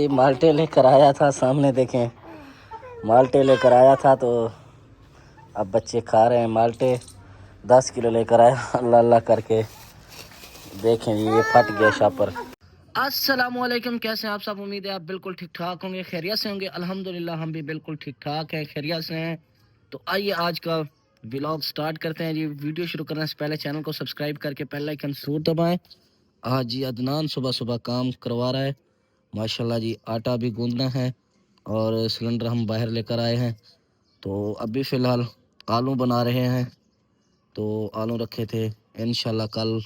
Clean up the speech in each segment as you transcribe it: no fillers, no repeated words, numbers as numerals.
ये माल्टे लेकर आया था, सामने देखें माल्टे लेकर आया था तो अब बच्चे खा रहे हैं माल्टे। 10 किलो लेकर आया अल्लाह अल्लाह करके। देखें ये फट गया शापर। अस्सलामुअलैकुम, कैसे हैं आप सब? उम्मीद है आप बिल्कुल ठीक ठाक होंगे, खैरियत से होंगे। अल्हम्दुलिल्लाह हम भी बिल्कुल ठीक ठाक हैं, खैरियत से हैं। तो आइए आज का व्लॉग स्टार्ट करते हैं जी। वीडियो शुरू करने से पहले चैनल को सब्सक्राइब करके बेल आइकन जरूर दबाएं। आज जी अदनान सुबह सुबह काम करवा रहा है माशाल्लाह जी। आटा भी गूंदना है और सिलेंडर हम बाहर लेकर आए हैं। तो अभी फ़िलहाल आलू बना रहे हैं। तो आलू रखे थे, इंशाल्लाह कल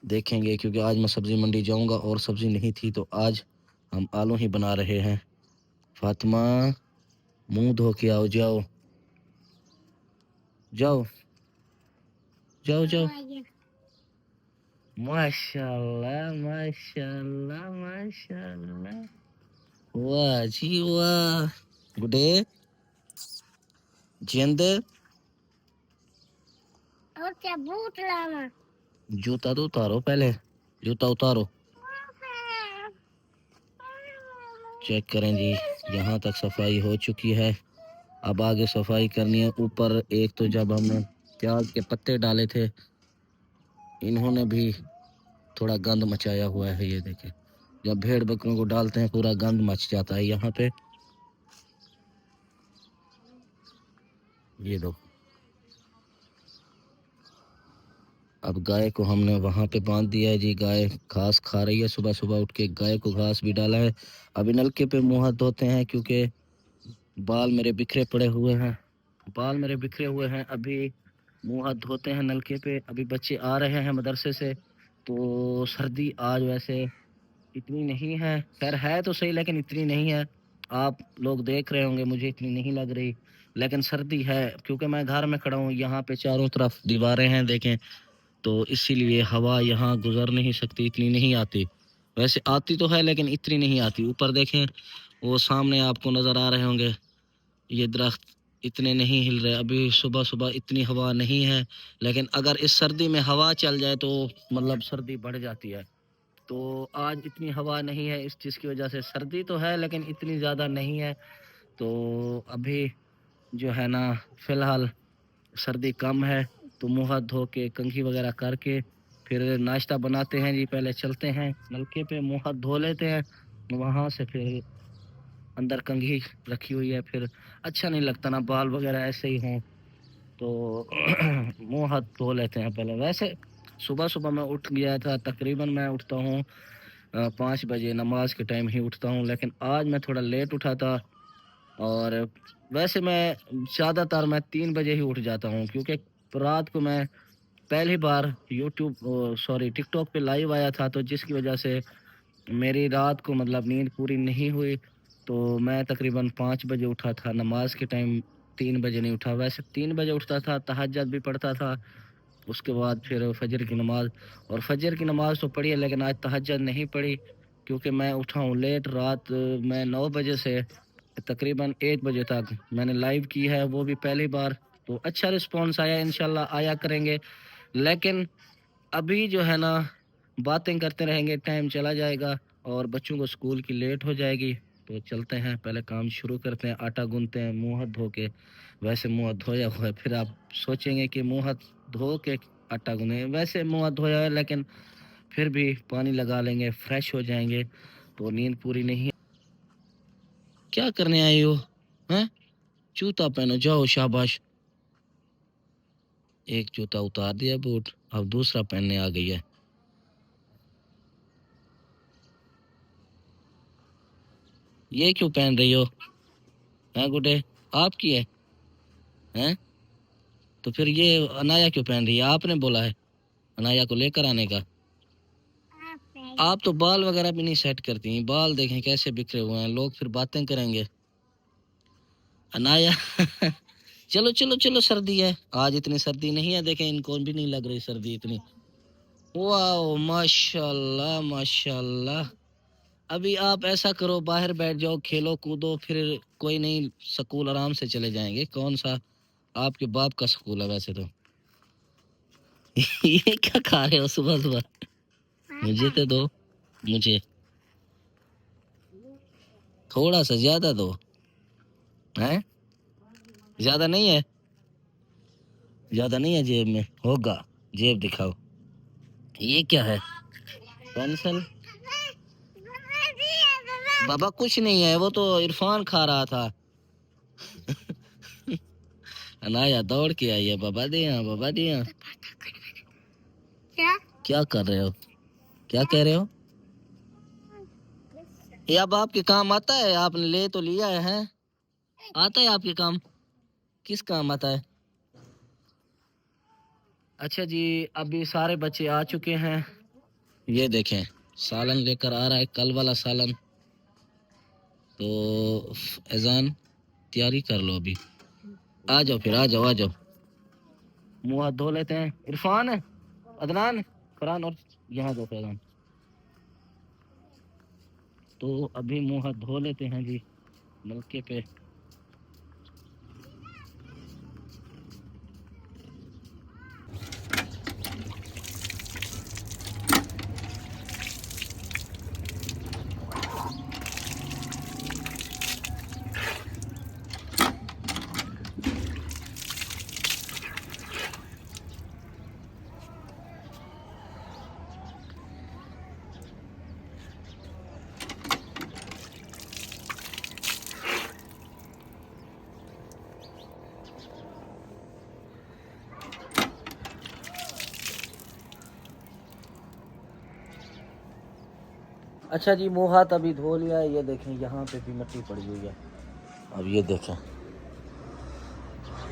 देखेंगे, क्योंकि आज मैं सब्ज़ी मंडी जाऊंगा और सब्ज़ी नहीं थी तो आज हम आलू ही बना रहे हैं। फातिमा मुंह धो के आओ, जाओ जाओ जाओ जाओ। माशाल्लाह माशाल्लाह माशाल्लाह, वाह जी वाह। गुडे जिंद जूता तो उतारो, पहले जूता उतारो। चेक करें जी, यहाँ तक सफाई हो चुकी है। अब आगे सफाई करनी है। ऊपर एक तो जब हमने प्याज के पत्ते डाले थे, इन्होंने भी थोड़ा गंद मचाया हुआ है। ये देखें, जब भेड़ बकरों को डालते हैं पूरा गंद मच जाता है यहाँ पे। ये दो, अब गाय को हमने वहां पे बांध दिया है जी। गाय घास खा रही है, सुबह सुबह उठ के गाय को घास भी डाला है। अभी नलके पे मुंह हाथ धोते हैं क्योंकि बाल मेरे बिखरे पड़े हुए हैं। बाल मेरे बिखरे हुए हैं। अभी मुंह हाथ धोते हैं नलके पे। अभी बच्चे आ रहे हैं मदरसे से, तो सर्दी आज वैसे इतनी नहीं है। खैर है तो सही, लेकिन इतनी नहीं है। आप लोग देख रहे होंगे मुझे इतनी नहीं लग रही, लेकिन सर्दी है क्योंकि मैं घर में खड़ा हूँ। यहाँ पे चारों तरफ दीवारें हैं देखें, तो इसीलिए हवा यहाँ गुजर नहीं सकती, इतनी नहीं आती। वैसे आती तो है लेकिन इतनी नहीं आती। ऊपर देखें, वो सामने आपको नज़र आ रहे होंगे, ये दरख्त इतने नहीं हिल रहे। अभी सुबह सुबह इतनी हवा नहीं है, लेकिन अगर इस सर्दी में हवा चल जाए तो मतलब सर्दी बढ़ जाती है। तो आज इतनी हवा नहीं है, इस चीज़ की वजह से सर्दी तो है लेकिन इतनी ज़्यादा नहीं है। तो अभी जो है ना, फ़िलहाल सर्दी कम है। तो मुँह हाथ धो के कंघी वगैरह करके फिर नाश्ता बनाते हैं जी। पहले चलते हैं नलके पे, मुँह हाथ धो लेते हैं, वहाँ से फिर अंदर कंघी रखी हुई है। फिर अच्छा नहीं लगता ना, बाल वगैरह ऐसे ही हों तो मुँह हाथ धो लेते हैं पहले। वैसे सुबह सुबह मैं उठ गया था, तकरीबन मैं उठता हूँ 5 बजे, नमाज के टाइम ही उठता हूँ, लेकिन आज मैं थोड़ा लेट उठा था। और वैसे मैं ज़्यादातर मैं 3 बजे ही उठ जाता हूँ, क्योंकि रात को मैं पहली बार टिकटॉक पे लाइव आया था, तो जिसकी वजह से मेरी रात को मतलब नींद पूरी नहीं हुई। तो मैं तकरीबन 5 बजे उठा था, नमाज के टाइम 3 बजे नहीं उठा। वैसे 3 बजे उठता था, तहज्जुद भी पढ़ता था, उसके बाद फिर फजर की नमाज। और फजर की नमाज तो पढ़ी है लेकिन आज तहज्जुद नहीं पढ़ी, क्योंकि मैं उठा हूँ लेट। रात मैं 9 बजे से तकरीबन 1 बजे तक मैंने लाइव की है, वो भी पहली बार। तो अच्छा रिस्पॉन्स आया, इंशाल्लाह आया करेंगे। लेकिन अभी जो है ना, बातें करते रहेंगे, टाइम चला जाएगा और बच्चों को स्कूल की लेट हो जाएगी। तो चलते हैं, पहले काम शुरू करते हैं। आटा गूंथते हैं मुंह हाथ धो के। वैसे मुंह हाथ धोया हुआ है, फिर आप सोचेंगे कि मुंह हाथ धो के आटा गूंथे। वैसे मुंह हाथ धोया है लेकिन फिर भी पानी लगा लेंगे, फ्रेश हो जाएंगे। तो नींद पूरी नहीं। क्या करने आए हो? हैं? जूता पहनो, जाओ, शाबाश। एक जूता उतार दिया बूट, अब दूसरा पहनने आ गई है। ये क्यों पहन रही हो? हैं गुड्डे, आपकी है? हैं? तो फिर ये अनाया क्यों पहन रही है? आपने बोला है अनाया को लेकर आने का। आप तो बाल वगैरह भी नहीं सेट करती हैं। बाल देखें कैसे बिखरे हुए हैं, लोग फिर बातें करेंगे। अनाया चलो चलो चलो, सर्दी है आज, इतनी सर्दी नहीं है। देखें इनको भी नहीं लग रही सर्दी इतनी। वाह माशाल्लाह माशाल्लाह। अभी आप ऐसा करो, बाहर बैठ जाओ, खेलो कूदो, फिर कोई नहीं, स्कूल आराम से चले जाएंगे। कौन सा आपके बाप का स्कूल है वैसे तो। ये क्या खा रहे हो सुबह सुबह? मुझे तो दो, मुझे। थोड़ा सा ज्यादा दो। हैं? ज्यादा नहीं है? ज्यादा नहीं है जेब में? होगा। जेब दिखाओ। ये क्या है? पेंसिल? बाबा कुछ नहीं है, वो तो इरफान खा रहा था। अनाया दौड़ के आई है। बाबा दे यहाँ, बाबा दे यहाँ। क्या क्या कर रहे हो? क्या कह रहे हो? ये अब आपके काम आता है? आपने ले तो लिया है? आता है आपके काम? किस काम आता है? अच्छा जी, अभी सारे बच्चे आ चुके हैं। ये देखें, सालन लेकर आ रहा है, कल वाला सालन। तो अजान तैयारी कर लो अभी। आ जाओ फिर, आ जाओ आ जाओ। मुंह हाथ धो लेते हैं। इरफान, अदनान, फरहान और यहाँ दो फैजान। तो अभी मुंह हाथ धो लेते हैं जी नलके पे। अच्छा जी, मुंह हाथ अभी धो लिया है। ये देखें, यहाँ पे भी मिट्टी पड़ी हुई है। अब ये देखें,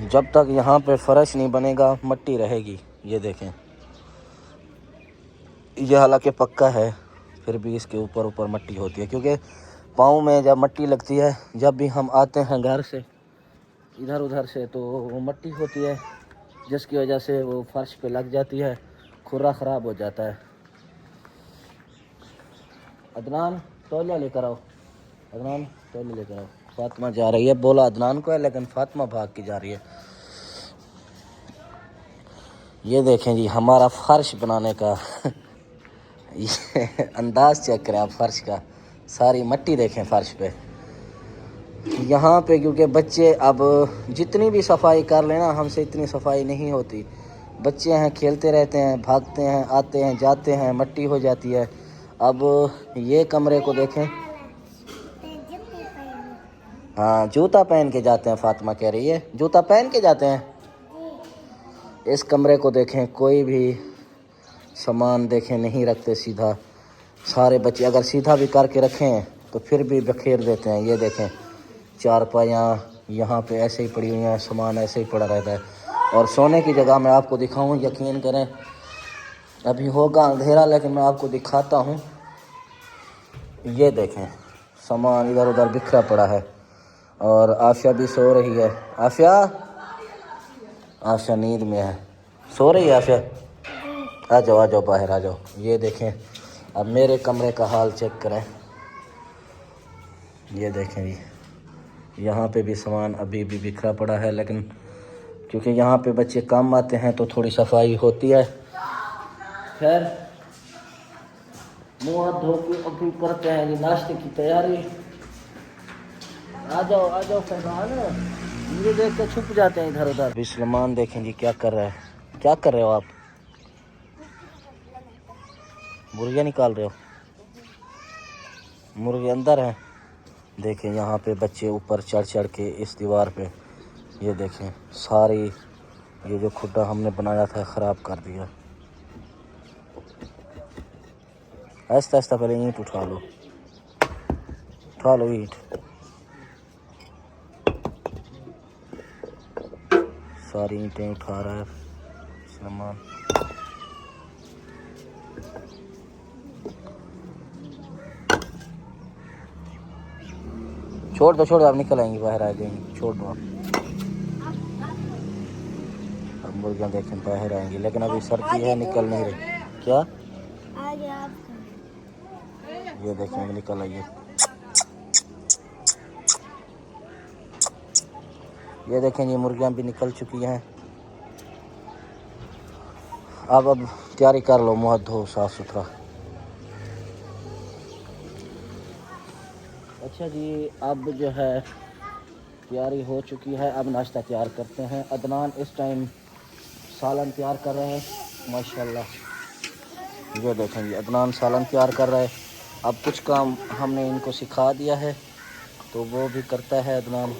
जब तक यहाँ पे फर्श नहीं बनेगा मिट्टी रहेगी। ये देखें, ये हालांकि पक्का है, फिर भी इसके ऊपर ऊपर मिट्टी होती है, क्योंकि पाँव में जब मिट्टी लगती है, जब भी हम आते हैं घर से इधर उधर से, तो वो मिट्टी होती है, जिसकी वजह से वो फर्श पे लग जाती है, खुरा ख़राब हो जाता है। अदनान तौलिया लेकर आओ। अदनान तौलिया लेकर आओ। फातिमा जा रही है, बोला अदनान को है, लेकिन फातिमा भाग के जा रही है। ये देखें जी हमारा फर्श बनाने का ये अंदाज चेक करें आप फर्श का। सारी मिट्टी देखें फर्श पे यहाँ पे, क्योंकि बच्चे अब जितनी भी सफाई कर लेना, हमसे इतनी सफाई नहीं होती। बच्चे हैं, खेलते रहते हैं, भागते हैं, आते हैं, जाते हैं, मिट्टी हो जाती है। अब ये कमरे को देखें। हाँ, जूता पहन के जाते हैं, फातिमा कह रही है जूता पहन के जाते हैं। इस कमरे को देखें, कोई भी सामान देखें नहीं रखते सीधा। सारे बच्चे अगर सीधा भी करके रखें तो फिर भी बखेर देते हैं। ये देखें, चारपाइयाँ यहाँ पे ऐसे ही पड़ी हुई हैं, सामान ऐसे ही पड़ा रहता है। और सोने की जगह मैं आपको दिखाऊं, यकीन करें अभी होगा अंधेरा, लेकिन मैं आपको दिखाता हूँ। ये देखें, सामान इधर उधर बिखरा पड़ा है। और आशा भी सो रही है। आशा नींद में है, सो रही है आशा। आ जाओ बाहर आ जाओ। ये देखें, अब मेरे कमरे का हाल चेक करें। ये देखें जी, यहाँ पे भी सामान अभी भी बिखरा पड़ा है, लेकिन क्योंकि यहाँ पे बच्चे काम आते हैं तो थोड़ी सफाई होती है। खैर, मुँह हाथ धो के अभी करते हैं जी नाश्ते की तैयारी। आ जाओ फैजान, मुझे देख के छुप जाते हैं इधर उधर। अभी सलमान देखें जी क्या कर रहा है। क्या कर रहे हो आप? मुर्गियाँ निकाल रहे हो? मुर्गे अंदर हैं। देखें, यहाँ पे बच्चे ऊपर चढ़ चढ़ के इस दीवार पे, ये देखें, सारी ये जो खुड्डा हमने बनाया था ख़राब कर दिया। आहिस्ता आहिस्ता पहले ईंट उठा लो ईंट। सारी ईंटें उठा रहा है सलमान। छोड़ दो आप निकल आएंगी, बाहर आ जाएंगी, छोड़ दो आप। अब मुर्गियाँ देखें बाहर आएंगी, लेकिन अभी सर्दी है, निकल नहीं रही। क्या? ये देखें निकल आई है। ये देखें, ये मुर्गियाँ भी निकल चुकी हैं। अब तैयारी कर लो, मुँह धो साफ सुथरा। अच्छा जी, अब जो है तैयारी हो चुकी है। अब नाश्ता तैयार करते हैं। अदनान इस टाइम सालन तैयार कर रहे हैं माशाल्लाह। ये देखेंगे अदनान सालन तैयार कर रहा है। अब कुछ काम हमने इनको सिखा दिया है तो वो भी करता है अदनान।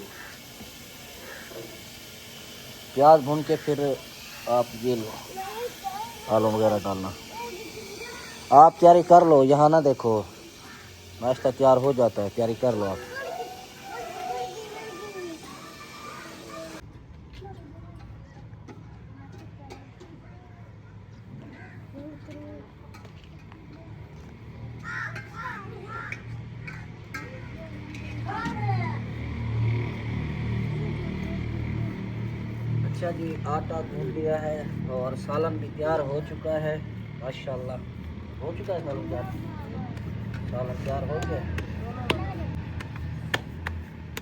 प्याज भून के फिर आप ये लो आलू वगैरह डालना। आप तैयारी कर लो, यहाँ ना देखो नाश्ता तैयार हो जाता है, तैयारी कर लो आप। अच्छा जी, आटा गूंद लिया है और सालन भी तैयार हो चुका है माशाल्लाह। हो चुका है सालन तैयार। सालन तैयार हो गया,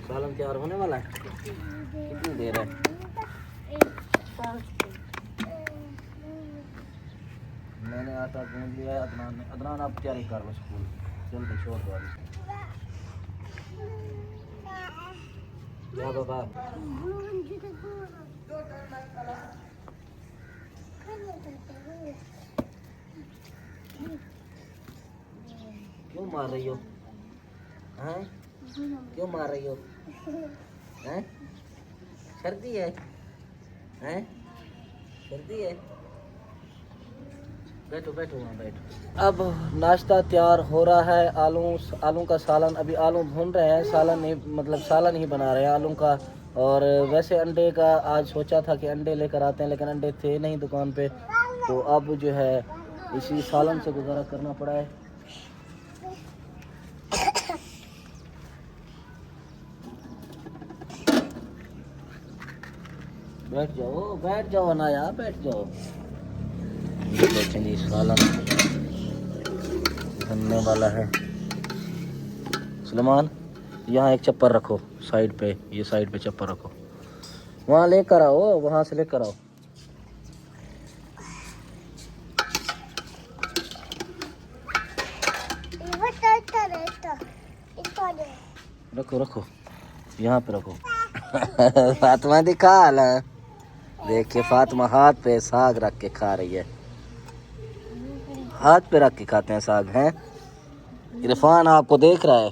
सालन तैयार होने वाला है। कितनी देर है? मैंने आटा गूंद लिया है, अदनान ने। अदनान आप तैयारी कर लो स्कूल जल्दी छोड़ दो अभी। क्या बाबा? क्यों मार रही हो? हैं? क्यों मार रही हो? हैं? सर्दी है? हैं? सर्दी है? बैठो बैठो वहाँ बैठो। अब नाश्ता तैयार हो रहा है। आलू का सालन, अभी आलू भून रहे हैं, सालन नहीं, मतलब सालन ही बना रहे हैं आलू का। और वैसे अंडे का आज सोचा था कि अंडे लेकर आते हैं, लेकिन अंडे थे नहीं दुकान पे, तो अब जो है इसी सालन से गुजारा करना पड़ा है। बैठ जाओ ना यार, बैठ जाओ। देखें जी सालन बनने वाला है। सुलेमान, यहाँ एक चप्पल रखो साइड पे, ये साइड पे चप्पल रखो, वहाँ लेकर आओ, वहाँ से लेकर आओ। रखो रखो, यहाँ पे रखो। फातिमा दिखा ला, देखिए फातिमा हाथ पे साग रख के खा रही है। हाथ पे रख के खाते हैं साग हैं। इरफान आपको देख रहा है।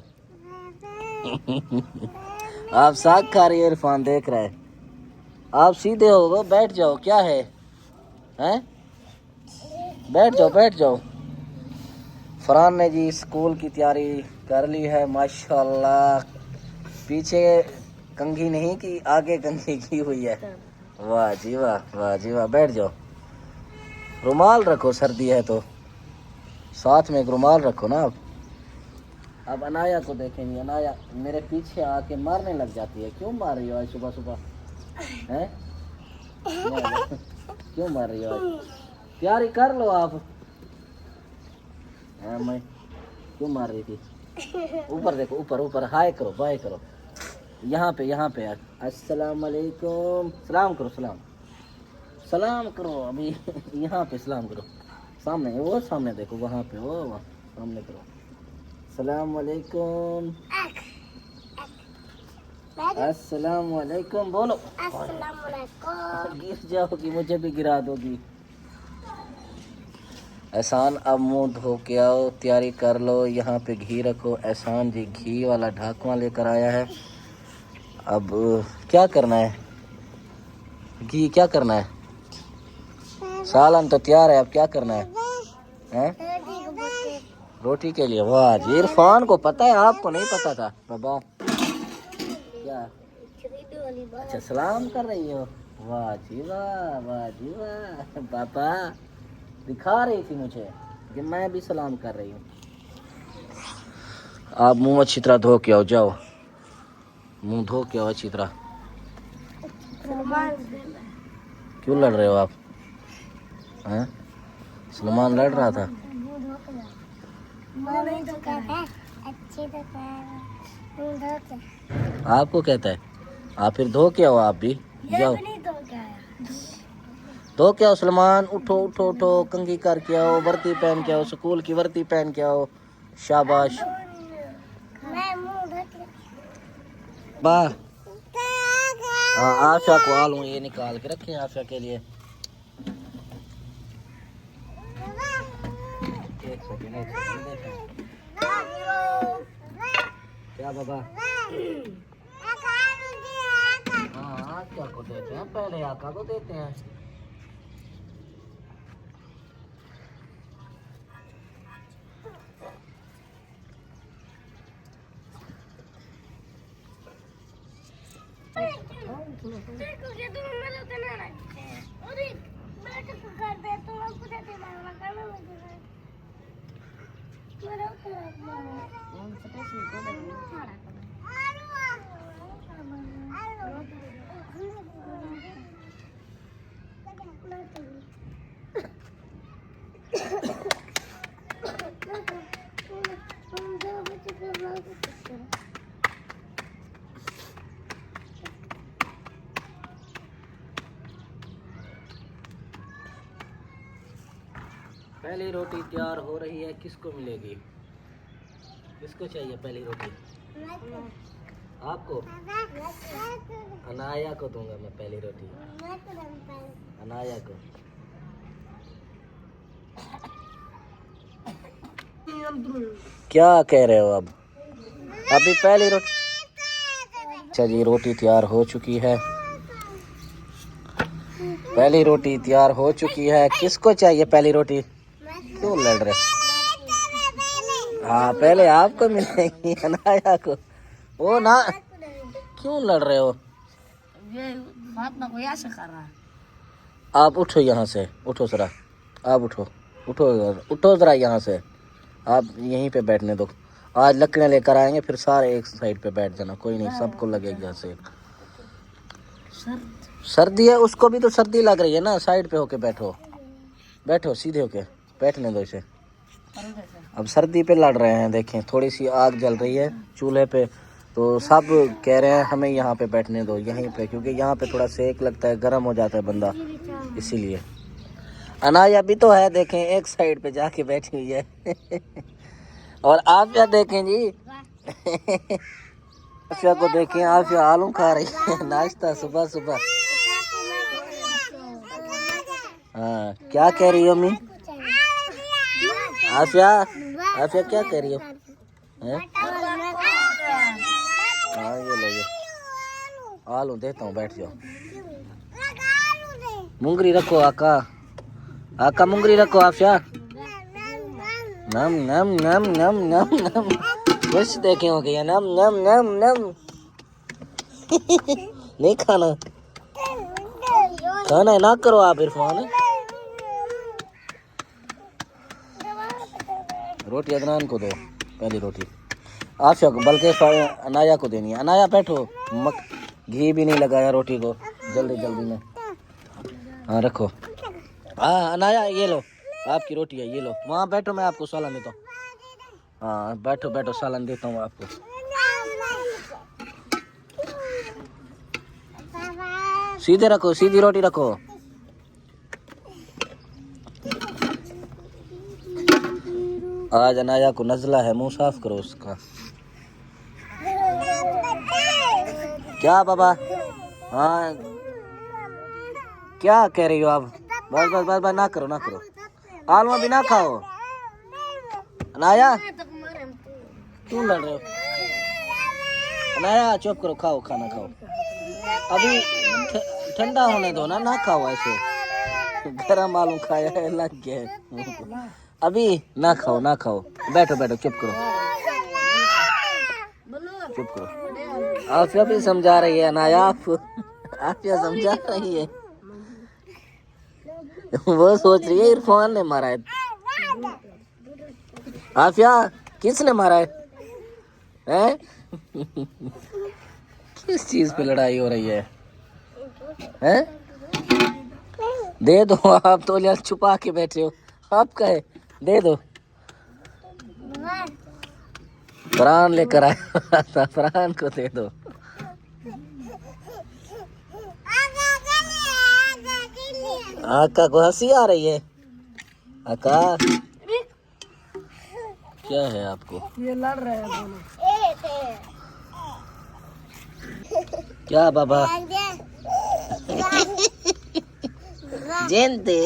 आप साग खा रही है, इरफान देख रहा है। आप सीधे हो, बैठ जाओ, क्या है? हैं? बैठ जाओ बैठ जाओ। फरहान ने जी स्कूल की तैयारी कर ली है माशाल्लाह। पीछे कंघी नहीं की, आगे कंघी की हुई है। वाह जी वाह, वाह जी वाह। बैठ जाओ, रुमाल रखो, सर्दी है तो साथ में एक रुमाल रखो ना आप। अब अनाया को देखेंगे। अनाया मेरे पीछे आके मारने लग जाती है। क्यों मार रही हो आज सुबह सुबह? हैं? क्यों मार रही हो आज? तैयारी कर लो आप। मैं क्यों मार रही थी? ऊपर देखो, ऊपर ऊपर। हाय करो, बाय करो। यहाँ पे अस्सलाम वालेकुम, सलाम करो, सलाम करो। अभी यहाँ पे सलाम करो, सामने वो, सामने देखो, वहाँ पे वो, वहाँ सामने करो। सलाम वालेकुम, अस्सलाम वालेकुम बोलो। अस्सलाम वालेकुम। गिर जाओगी, मुझे भी गिरा दोगी। एहसान, अब मुंह धो के आओ, तैयारी कर लो। यहाँ पे घी रखो। एहसान जी घी वाला ढाकवा लेकर आया है। अब क्या करना है? घी क्या करना है? सालन तो तैयार है, अब क्या करना है? हैं? रोटी के लिए। वाह जी, इरफान को पता है, आपको नहीं पता था बाबा। क्या? अच्छा सलाम कर रही हो? वाह जी वाह, वाह जी वाह। पापा दिखा रही थी मुझे कि मैं भी सलाम कर रही हूँ। आप मुंह अच्छी तरह धो के आओ, जाओ मुंह धो के आओ अच्छी तरह। क्यों लड़ रहे हो आप? हैं? सलमान लड़ रहा था। आपको कहता है, आप फिर धो के आओ, आप भी जाओ धो के आओ। सलमान उठो उठो उठो, कंघी करके आओ, वर्दी पहन के आओ, स्कूल की वर्दी पहन के आओ। शाबाश। बा हाँ आशा को आलू ये निकाल के रखे आशा के लिए। एक सेकंड देखें। क्या बाबा हाँ आका को देते हैं, पहले आका को देते हैं। पहली रोटी तैयार हो रही है, किसको मिलेगी? किसको चाहिए पहली रोटी? आपको? अनाया को दूंगा मैं पहली रोटी। अनाया को। क्या कह रहे हो अब? अभी पहली रोटी। चलिए रोटी तैयार हो चुकी है। पहली रोटी तैयार हो चुकी है। किसको चाहिए पहली रोटी? क्यों लड़ रहे? हाँ पहले आपको मिलेगी अनाया को। वो ना क्यों लड़ रहे हो? ये बात ना कोई ऐसे कर रहा है। आप उठो यहाँ से, उठो जरा। आप उठो उठो उठो जरा यहाँ से। आप यहीं पे बैठने दो। आज लकड़ियाँ लेकर आएंगे, फिर सारे एक साइड पे बैठ जाना। कोई नहीं, सबको लगेगी यहाँ से। सर्दी है, उसको भी तो सर्दी लग रही है ना। साइड पे होके बैठो, बैठो सीधे होके बैठने दो इसे। अब सर्दी पे लड़ रहे हैं। देखें थोड़ी सी आग जल रही है चूल्हे पे, तो सब कह रहे हैं हमें यहाँ पे बैठने दो, यहीं पे, क्योंकि यहाँ पे थोड़ा सेक लगता है, गर्म हो जाता है बंदा, इसीलिए। अनाया भी तो है, देखें एक साइड पे जाके बैठी हुई है। और आप क्या देखें जी? आफिया को देखें, आफिया आलू खा रही है नाश्ता सुबह सुबह। हाँ क्या कह रही हो अम्मी? आफिया आफिया क्या कह रही हो? हाँ ये लो, ये आलू देता हूँ, बैठ जाओ। मुंगरी रखो आका, आका मुंगरी रखो आफिया। नम नम नम नम नम नम। बस देखे हो गया, नम नम नम नम। नहीं खाना, खाना है ना करो आप इरफान। रोटी अदनान को दो पहली रोटी, आफिया को, बल्कि अनाया को देनी है। अनाया बैठो, घी भी नहीं लगाया रोटी को, जल्दी जल्दी में। हाँ रखो। हाँ अनाया ये लो, आपकी रोटी है, ये लो। वहाँ बैठो, मैं आपको सालन देता हूँ। हाँ बैठो बैठो, सालन देता हूँ आपको। सीधे रखो, सीधी रोटी रखो। आज अनाया को नज़ला है, मुंह साफ करो उसका। क्या बाबा? हाँ क्या कह रही हो आप? बस बस बस बस, ना करो ना करो, आलू भी ना खाओ। अनाया क्यों लड़ रहे हो? अनाया चुप करो, खाओ खाना खाओ। अभी ठंडा होने दो ना, ना खाओ ऐसे। गरम आलू खाया है, लग गया है। अभी ना खाओ ना खाओ, बैठो बैठो, चुप करो चुप करो। आफिया भी समझा रही है अनाया, आफिया समझा रही है। वो सोच रही है इरफान ने मारा है। आफिया किसने मारा है? हैं? किस चीज पे लड़ाई हो रही है? हैं? दे दो, आप तो यार छुपा के बैठे हो। आप कहे दे दो। फरहान लेकर आया था, फरहान को दे दो। आका को हंसी आ रही है। आका क्या है आपको? ये लड़ रहे हैं दोनों। क्या बाबा जेंते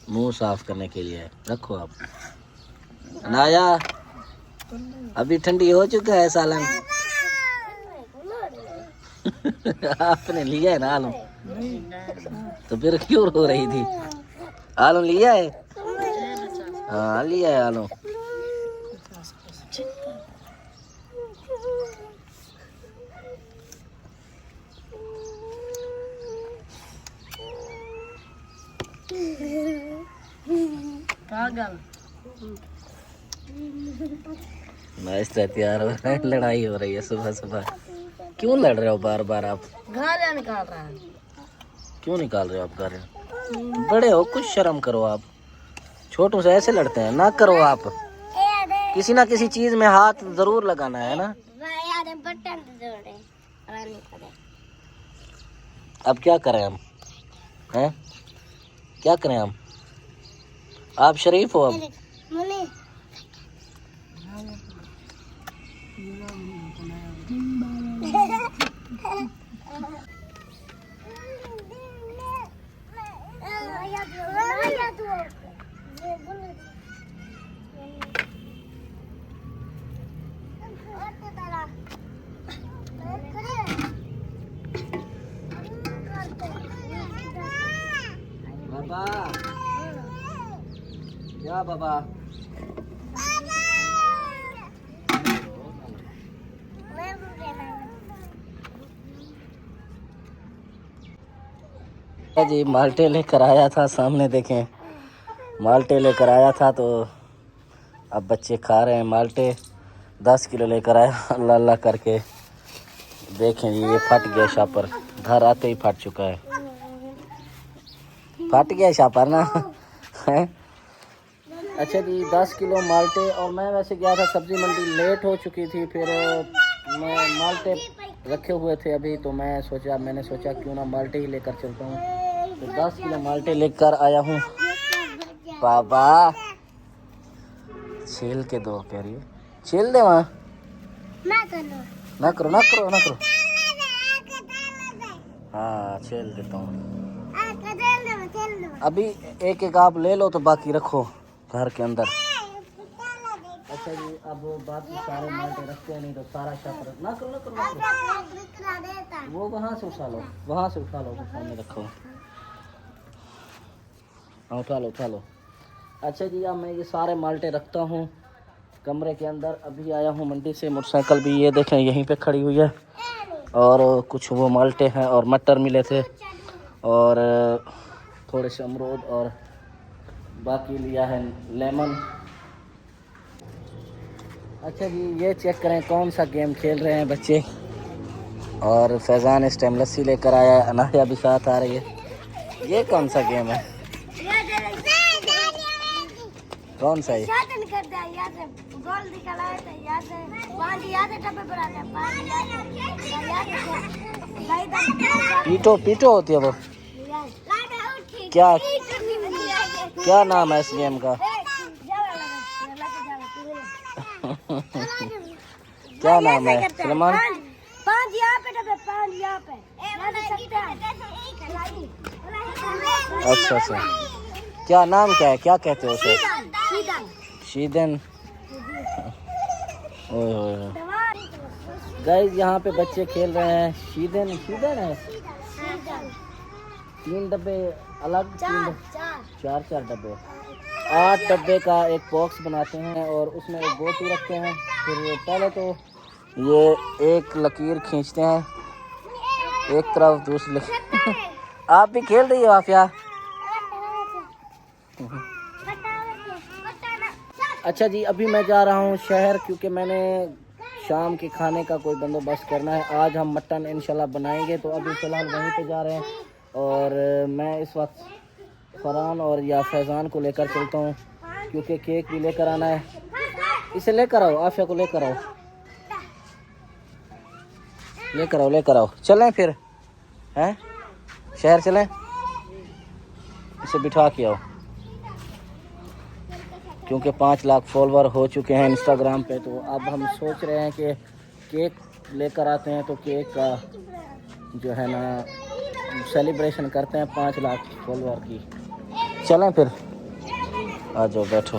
मुंह साफ करने के लिए रखो आप। अनाया अभी ठंडी हो चुका है सालन। आपने लिया है ना आलू, तो फिर क्यों रो रही थी? आलू लिया है? हाँ लिया है आलू। पागल नाइस तैयार हो रहा है, लड़ाई हो रही है सुबह सुबह। क्यों लड़ रहे हो बार बार आप? गालियाँ निकाल रहा है। क्यों निकाल रहे हो आप गालियाँ? बड़े हो, कुछ शर्म करो आप। छोटों से ऐसे लड़ते हैं? ना करो आप। किसी ना किसी चीज में हाथ जरूर लगाना है ना। अब क्या करें हम? हैं? क्या करें हम? आप शरीफ हो अब? बाबा क्या बाबा? जी माल्टे लेकर आया था, सामने देखें। माल्टे लेकर आया था तो अब बच्चे खा रहे हैं माल्टे। 10 किलो लेकर आया, अल्लाह अल्लाह करके। देखें जी, ये फट गया शापर, घर आते ही फट चुका है। फट गया शापर ना। है अच्छा जी, 10 किलो माल्टे। और मैं वैसे गया था सब्जी मंडी, लेट हो चुकी थी। फिर मैं माल्टे रखे हुए थे अभी, तो मैंने सोचा क्यों ना माल्टे ही लेकर चलता हूँ। तो 10 किलो माल्टे लेकर आया हूँ। बाबा छील के दो, कह रही है छील दे वहाँ। ना करो। हाँ छील देता हूँ। अभी एक एक आप ले लो, तो बाकी रखो घर के अंदर। अच्छा जी, अब बाकी सारे माल्टे रखते हैं, नहीं तो सारा शापर। ना करो। वो वहाँ से उठा लो, वो सामने रखो। हाँ उठा लो। अच्छा जी, अब मैं ये सारे माल्टे रखता हूँ कमरे के अंदर। अभी आया हूँ मंडी से, मोटरसाइकिल भी ये देखें यहीं पे खड़ी हुई है। और कुछ वो माल्टे हैं और मटर मिले थे, और थोड़े से अमरूद, और बाकी लिया है लेमन। अच्छा जी, ये चेक करें कौन सा गेम खेल रहे हैं बच्चे। और फैज़ान इस टाइम लस्सी लेकर आया है, अनाया भी साथ आ रही है। ये कौन सा गेम है? कौन सा है? पीटो होती है वो। क्या नाम है इस गेम का? क्या नाम है सलमान? 5 यहाँ पे डब्बे, 5 यहाँ पे। अच्छा, क्या नाम क्या है? क्या कहते हो उसे? शीदन। ओए गाइस, यहाँ पे बच्चे खेल रहे हैं शीदन है। 3 डब्बे अलग, 4 डब्बे, 8 डब्बे का एक बॉक्स बनाते हैं और उसमें एक गोटी रखते हैं। फिर पहले तो ये एक लकीर खींचते हैं एक तरफ, दूसरी आप भी खेल रही हो आफिया? अच्छा जी, अभी मैं जा रहा हूँ शहर, क्योंकि मैंने शाम के खाने का कोई बंदोबस्त करना है। आज हम मटन इंशाल्लाह बनाएंगे, तो अभी फ़िलहाल वहीं पे जा रहे हैं। और मैं इस वक्त फरहान और या फैज़ान को लेकर चलता हूँ, क्योंकि केक भी लेकर आना है। इसे लेकर आओ, आफिया को लेकर आओ, लेकर आओ। चलें फिर, हैं शहर चलें? इसे बिठा के आओ। क्योंकि 5 लाख फॉलोवर हो चुके हैं इंस्टाग्राम पे। तो अब हम सोच रहे हैं कि केक लेकर आते हैं, तो केक का जो है ना सेलिब्रेशन करते हैं 5 लाख फॉलोवर की। चलें फिर, आ जाओ बैठो।